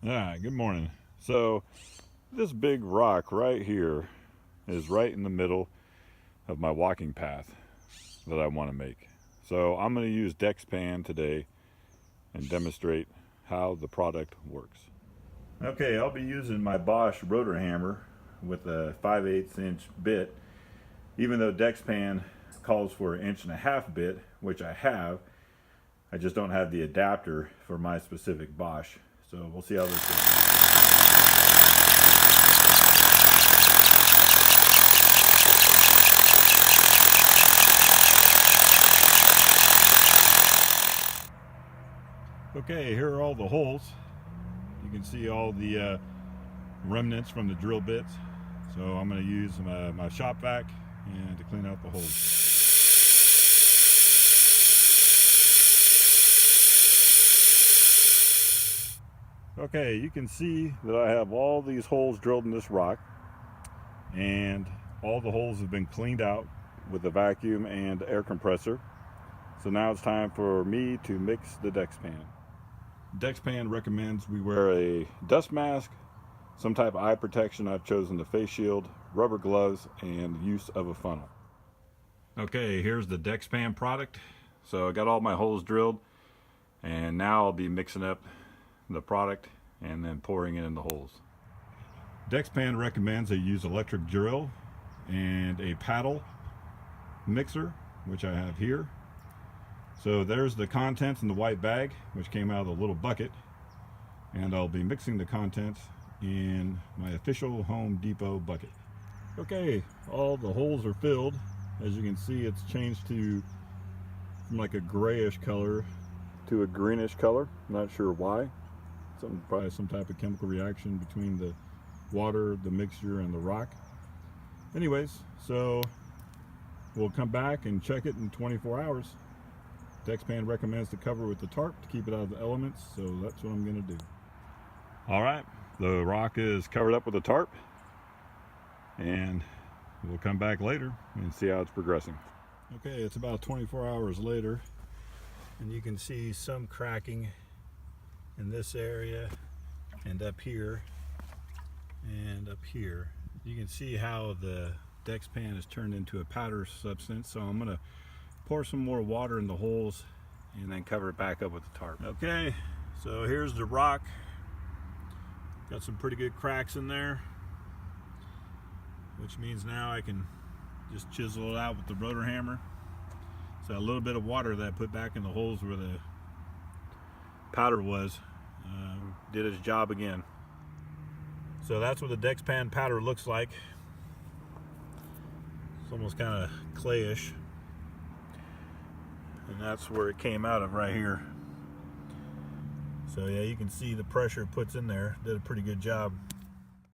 Good morning. So this big rock right here is right in the middle of my walking path that I want to make. So I'm going to use Dexpan today and demonstrate how the product works. Okay, I'll be using my Bosch rotor hammer with a 5/8 inch bit. Even though Dexpan calls for 1.5 inch bit, which I have, I just don't have the adapter for my specific Bosch. So we'll see how this goes. Okay, here are all the holes. You can see all the remnants from the drill bits. So I'm going to use my shop vac and to clean out the holes. Okay, you can see that I have all these holes drilled in this rock, and all the holes have been cleaned out with a vacuum and air compressor. So now it's time for me to mix the Dexpan. Dexpan recommends we wear a dust mask, some type of eye protection. I've chosen the face shield, rubber gloves, and use of a funnel. Okay, here's the Dexpan product. So I got all my holes drilled, and now I'll be mixing up the product and then pouring it in the holes. Dexpan recommends I use electric drill and a paddle mixer, which I have here. So there's the contents in the white bag, which came out of the little bucket, and I'll be mixing the contents in my official Home Depot bucket. Okay, all the holes are filled. As you can see, it's changed from like a grayish color to a greenish color. I'm not sure why. Probably some type of chemical reaction between the water, the mixture, and the rock. Anyways, so we'll come back and check it in 24 hours. Dexpan recommends to cover with the tarp to keep it out of the elements, so that's what I'm going to do. All right, the rock is covered up with a tarp, and we'll come back later and see how it's progressing. Okay, it's about 24 hours later, and you can see some cracking in this area and up here and up here. You can see how the Dexpan is turned into a powder substance, so I'm going to pour some more water in the holes and then cover it back up with the tarp. Okay, so here's the rock. Got some pretty good cracks in there, which means now I can just chisel it out with the rotor hammer. So a little bit of water that I put back in the holes where the powder was did its job again. So that's what the Dexpan powder looks like. It's almost kind of clayish, and that's where it came out of right here. So yeah, you can see the pressure it puts in there did a pretty good job.